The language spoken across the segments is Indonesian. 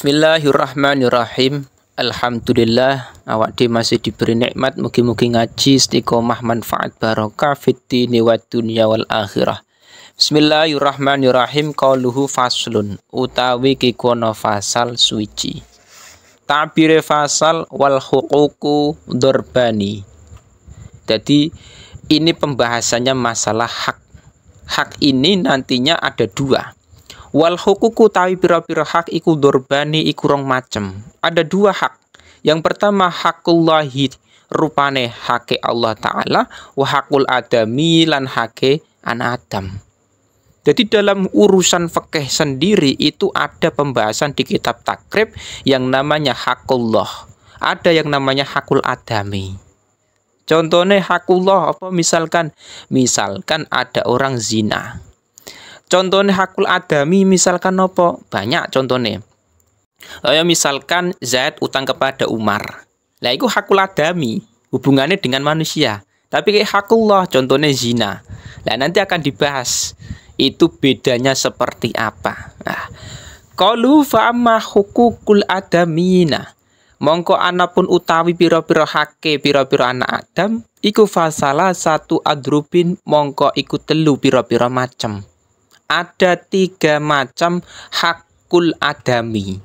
Bismillahirrahmanirrahim. Alhamdulillah awak di masih diberi nikmat, mugi-mugi ngaji istiqomah manfaat barokah fid dini wad dunya wal akhirah. Bismillahirrahmanirrahim. Qauluhu faslun utawi kikono fasal suci. Ta'bire fasal wal huququ dorbani. Jadi ini pembahasannya masalah hak. Hak ini nantinya ada dua. Wal hukuku tawi pira-pira hak iku dorbani iku rong macem. Ada dua hak. Yang pertama hakullahi rupane hake Allah Ta'ala, wa hakul adami lan hake anak Adam. Jadi dalam urusan fikih sendiri itu ada pembahasan di kitab takrib yang namanya hakullah. Ada yang namanya hakul adami. Contohnya hakullah apa? Misalkan ada orang zina. Contohnya hakul adami misalkan apa? Banyak contohnya. Misalkan Zaid utang kepada Umar. Lah itu hakul adami, hubungannya dengan manusia. Tapi kayak hakullah contohnya zina. Lah nanti akan dibahas itu bedanya seperti apa. Nah, qalu fa amma hukukul adamina. Mongko anapun utawi pira-pira hake pira-pira anak Adam iku fasalah satu adrubin mongko iku telu pira-pira macam. Ada 3 macam hakul adami.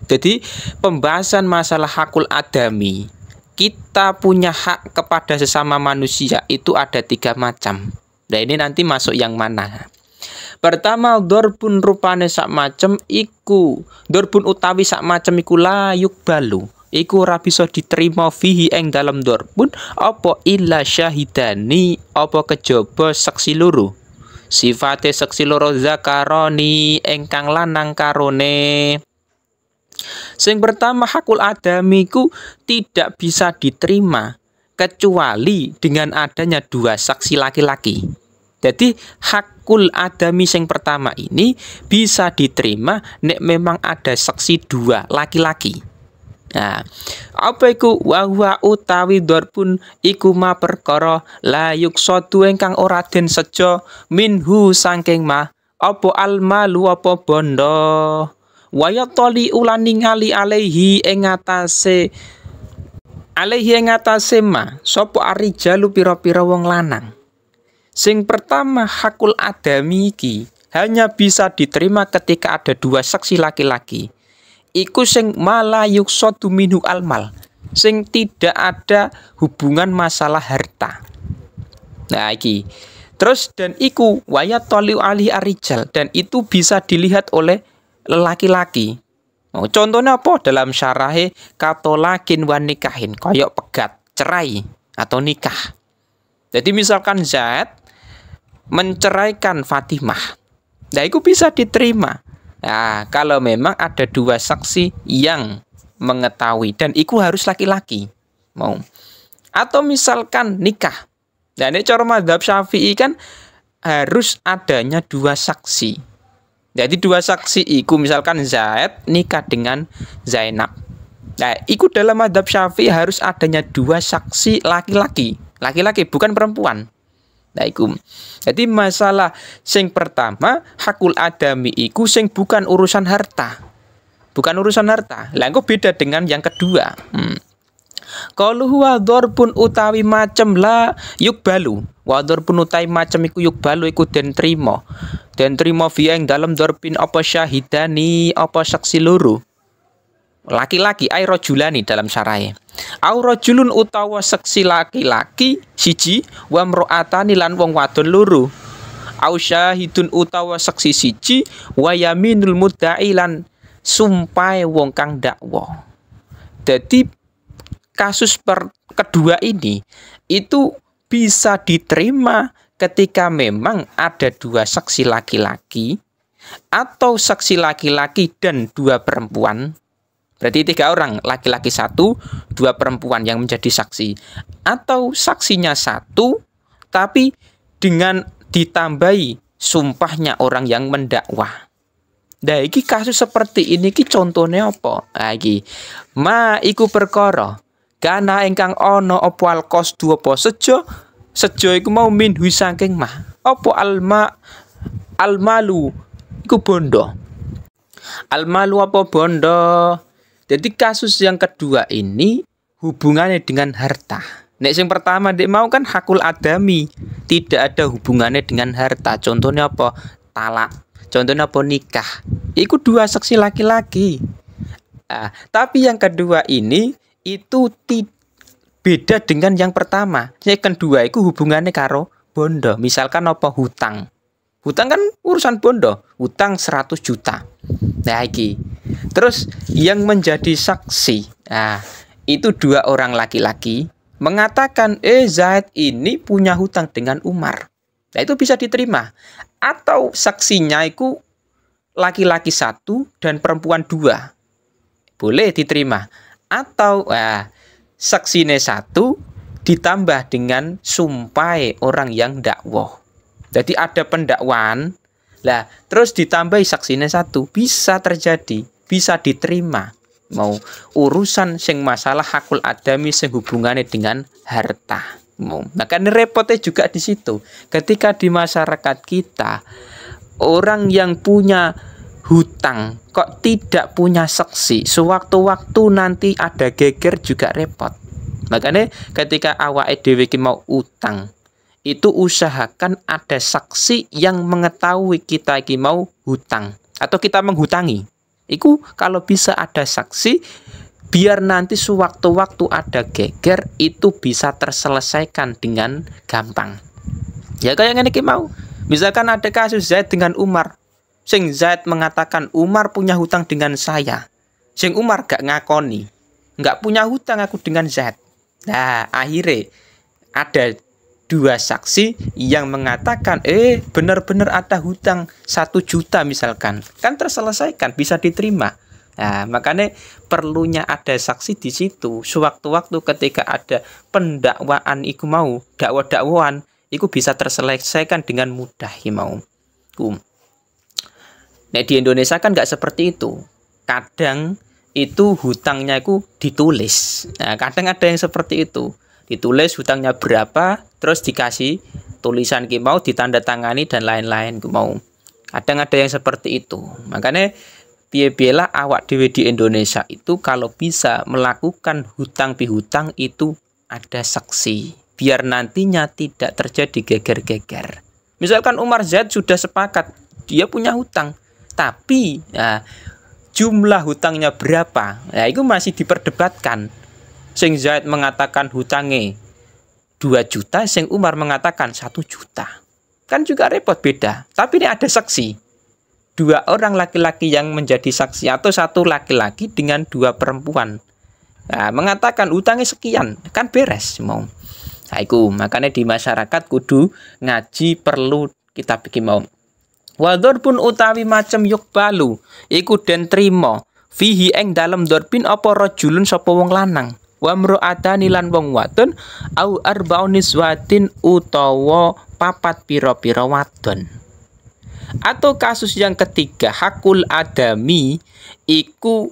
Jadi pembahasan masalah hakul adami, kita punya hak kepada sesama manusia itu ada 3 macam. Nah ini nanti masuk yang mana? Pertama dorbun rupane sak macam iku, dorbun utawi sak macam iku la yukbalu. Iku ora bisa diterima fihi ing dalam dorbun apa illa syahidani apa kejaba saksi loro. Sifate saksi loro zakaroni engkang lanang karone. Sing pertama hakul adamiku tidak bisa diterima kecuali dengan adanya 2 saksi laki-laki. Jadi hakul adami sing pertama ini bisa diterima nek memang ada saksi 2 laki-laki. Nah, apa iku wa utawi dorbun iku ma perkara la yuksadu engkang ora den sejo minhu saking ma apa almalu apa bondo wa yatali ulan ningali alaihi ing atase ma sapa arijalu pira-pira wong lanang. Sing pertama hakul adami iki hanya bisa diterima ketika ada 2 saksi laki-laki. Iku sing mala yuksadu minhu almal, sing tidak ada hubungan masalah harta. Nah iki terus dan iku wayat toliu ali arijal, dan itu bisa dilihat oleh laki-laki. Contohnya apa? Dalam syarahe katolakin wan nikahin, koyok pegat, cerai atau nikah. Jadi misalkan Zaid menceraikan Fatimah, nah itu bisa diterima. Nah, kalau memang ada 2 saksi yang mengetahui dan itu harus laki-laki. Atau misalkan nikah. Nah, ini cara mazhab Syafi'i kan harus adanya 2 saksi. Jadi 2 saksi itu misalkan Zaid nikah dengan Zainab. Nah, itu dalam mazhab Syafi'i harus adanya 2 saksi laki-laki. Laki-laki bukan perempuan. Nah, iku. Jadi masalah sing pertama hakul adami iku sing bukan urusan harta. Bukan urusan harta. Lah engko beda dengan yang kedua. Qalu huwa dzarbun utawi macem la yukbalu. Wa dzarbun utawi macem iku yukbalu iku den trima. Den trima fi ing dalem dzarbin apa syahidani apa saksi loro. Laki-laki ay rajulani dalam syarahe. Au rajulun utawa seksi laki-laki siji wa mro'atani lan wong wadon loro. Au syahidun utawa seksi siji wa yaminul mudda'i lan sumpahe wong kang dakwa. Jadi kasus kedua ini itu bisa diterima ketika memang ada 2 saksi laki-laki atau saksi laki-laki dan 2 perempuan. Berarti 3 orang, laki-laki 1, 2 perempuan yang menjadi saksi. Atau saksinya 1, tapi dengan ditambahi sumpahnya orang yang mendakwah. Nah, iki kasus seperti ini ki contohnya apa? Lagi, ma iku perkara kana ingkang ana apa alqos 2 apa sejo iku mau min saking mah. Apa almalu iku bondo. Al-malu apa bondo. Jadi kasus yang kedua ini hubungannya dengan harta. Nek yang pertama dek mau kan hakul adami, tidak ada hubungannya dengan harta. Contohnya apa? Talak. Contohnya apa? Nikah. Itu dua saksi laki-laki. Nah, tapi yang kedua ini itu beda dengan yang pertama. Yang kedua itu hubungannya karo bondo. Misalkan apa? Hutang. Hutang kan urusan bondo. Hutang 100 juta. Nah, iki. Terus yang menjadi saksi. Nah, itu dua orang laki-laki mengatakan, Zaid ini punya hutang dengan Umar. Nah, itu bisa diterima. Atau saksinya itu laki-laki 1 dan perempuan 2. Boleh diterima. Atau saksinya 1 ditambah dengan sumpai orang yang dakwah. Jadi ada pendakwaan, lah terus ditambahi saksinya 1, bisa terjadi, bisa diterima. Mau urusan sing masalah hakul adami sing hubungannya dengan harta. Makanya repotnya juga di situ. Ketika di masyarakat kita orang yang punya hutang kok tidak punya saksi, sewaktu-waktu nanti ada geger juga repot. Makanya ketika awake dhewe mau utang, itu usahakan ada saksi yang mengetahui kita mau hutang atau kita menghutangi. Itu kalau bisa ada saksi, biar nanti sewaktu-waktu ada geger itu bisa terselesaikan dengan gampang. Ya kayak ngene iki mau. Misalkan ada kasus Zaid dengan Umar. Sing Zaid mengatakan Umar punya hutang dengan saya. Sing Umar gak ngakoni. Gak punya hutang aku dengan Zaid. Nah, akhirnya ada dua saksi yang mengatakan benar-benar ada hutang 1 juta misalkan, kan terselesaikan, bisa diterima. Nah, makanya perlunya ada saksi di situ. Sewaktu-waktu ketika ada pendakwaan iku mau, dakwah-dakwaan iku bisa terselesaikan dengan mudah mau. Nah, di Indonesia kan nggak seperti itu. Kadang itu hutangnya itu ditulis. Nah, kadang ada yang seperti itu. Ditulis hutangnya berapa, terus dikasih tulisan mau ditandatangani dan lain-lain mau. Kadang ada yang seperti itu. Makanya piye-piyelah awak dhewe di Indonesia itu kalau bisa melakukan hutang pihutang itu ada saksi, biar nantinya tidak terjadi geger-geger. Misalkan Umar Zaid sudah sepakat dia punya hutang, tapi jumlah hutangnya berapa? Nah, itu masih diperdebatkan. Sing Zaid mengatakan hutangnya 2 juta, sing Umar mengatakan 1 juta. Kan juga repot beda. Tapi ini ada saksi. 2 orang laki-laki yang menjadi saksi atau 1 laki-laki dengan 2 perempuan. Nah, mengatakan hutangnya sekian, kan beres mau. Nah, itu makanya di masyarakat kudu ngaji perlu kita bikin mau. Wador pun utawi macam yukbalu iku den trimo fihi eng dalam dorbin apa rajulun sapa wong lanang. Wa mru'atani lan wong wadon au arba'un niswatin utawa 4 pira-pira wadon. Atau kasus yang ketiga hakul adami iku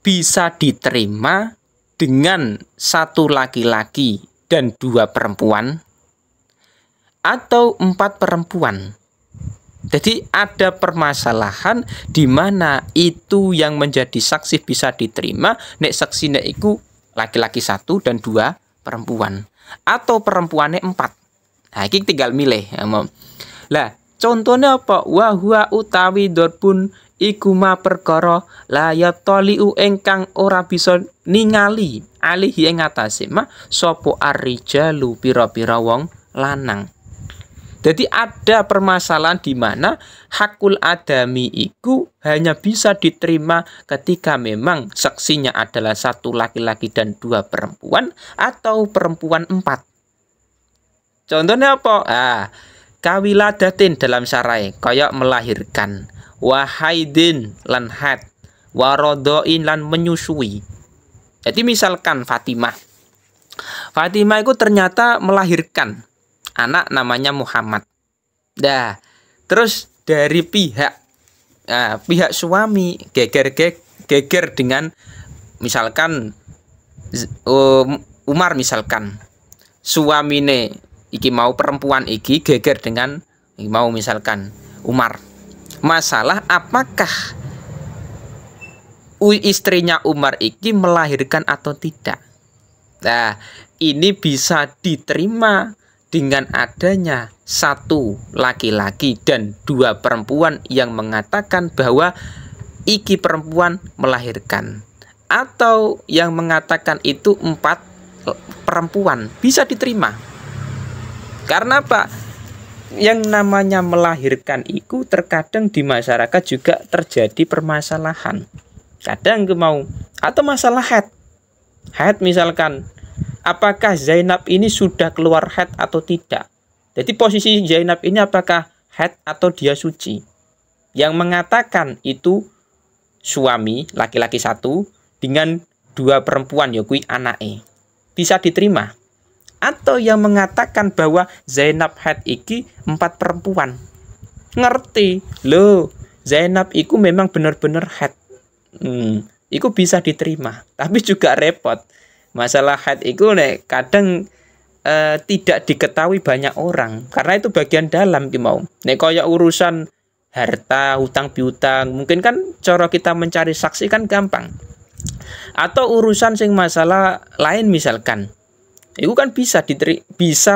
bisa diterima dengan 1 laki-laki dan 2 perempuan atau 4 perempuan. Jadi ada permasalahan di mana itu yang menjadi saksi bisa diterima nek saksine iku laki-laki 1 dan 2 perempuan atau perempuannya 4. Nah, ini tinggal milih. Lah, contohnya apa? Wa huwa utawi dorbun iku ma perkara la yataliu engkang ora bisa ningali alihi ing atase ma sapa arrijalu pira-pira wong lanang. Jadi ada permasalahan di mana hakul adami itu hanya bisa diterima ketika memang saksinya adalah 1 laki-laki dan 2 perempuan atau perempuan 4. Contohnya apa? Kawiladatin dalam syarai kayak melahirkan, wahaidin lan haid, warodoin lan menyusui. Jadi misalkan Fatimah itu ternyata melahirkan anak namanya Muhammad. Nah, terus dari pihak suami geger dengan misalkan Umar misalkan suamine iki mau perempuan iki geger dengan iki mau misalkan Umar. Masalah apakah istrinya Umar iki melahirkan atau tidak. Nah, ini bisa diterima dengan adanya satu laki-laki dan dua perempuan yang mengatakan bahwa iki perempuan melahirkan, atau yang mengatakan itu 4 perempuan, bisa diterima. Karena apa? Yang namanya melahirkan itu terkadang di masyarakat juga terjadi permasalahan. Kadang mau atau masalah haid misalkan, apakah Zainab ini sudah keluar haid atau tidak. Jadi posisi Zainab ini apakah haid atau dia suci. Yang mengatakan itu suami laki-laki 1 dengan 2 perempuan yakui anake, bisa diterima. Atau yang mengatakan bahwa Zainab haid iki 4 perempuan, ngerti loh Zainab iku memang benar-benar haid, iku bisa diterima. Tapi juga repot, masalah haid iku kadang tidak diketahui banyak orang, karena itu bagian dalam ki mau. Nek kaya urusan harta, hutang piutang, mungkin kan cara kita mencari saksi kan gampang. Atau urusan sing masalah lain misalkan, itu kan bisa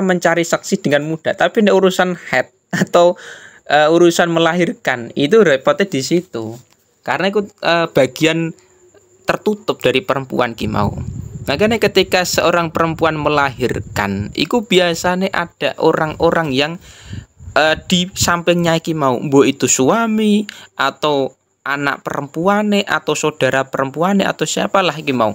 mencari saksi dengan mudah. Tapi nek urusan haid atau urusan melahirkan, itu repotnya di situ. Karena itu bagian tertutup dari perempuan ki mau. Makanya ketika seorang perempuan melahirkan, itu biasanya ada orang-orang yang di sampingnya iki mau, mbok itu suami atau anak perempuane atau saudara perempuane atau siapalah iki mau.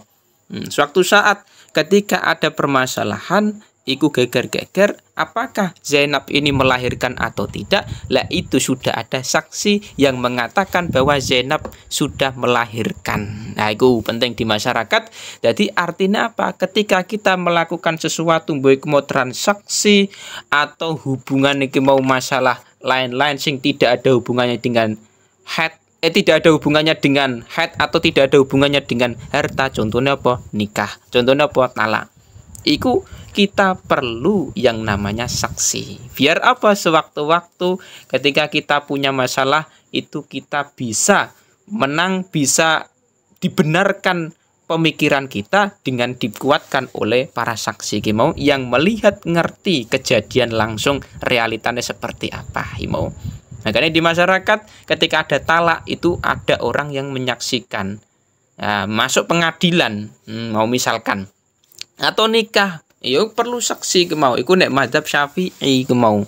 Suatu saat ketika ada permasalahan, iku geger-geger, apakah Zainab ini melahirkan atau tidak? Lah itu sudah ada saksi yang mengatakan bahwa Zainab sudah melahirkan. Nah, itu penting di masyarakat. Jadi artinya apa? Ketika kita melakukan sesuatu, baik mau transaksi atau hubungan iki mau masalah lain-lain sing tidak ada hubungannya dengan haid, tidak ada hubungannya dengan haid atau tidak ada hubungannya dengan harta, contohnya apa? Nikah, contohnya apa? Talak. Iku kita perlu yang namanya saksi. Biar apa? Sewaktu-waktu ketika kita punya masalah, itu kita bisa menang, bisa dibenarkan pemikiran kita dengan dikuatkan oleh para saksi mau yang melihat, ngerti kejadian langsung realitanya seperti apa mau. Makanya di masyarakat ketika ada talak itu ada orang yang menyaksikan. Nah, masuk pengadilan mau misalkan, atau nikah, yuk perlu saksi mau. Iku nek mazhab Syafi'i mau.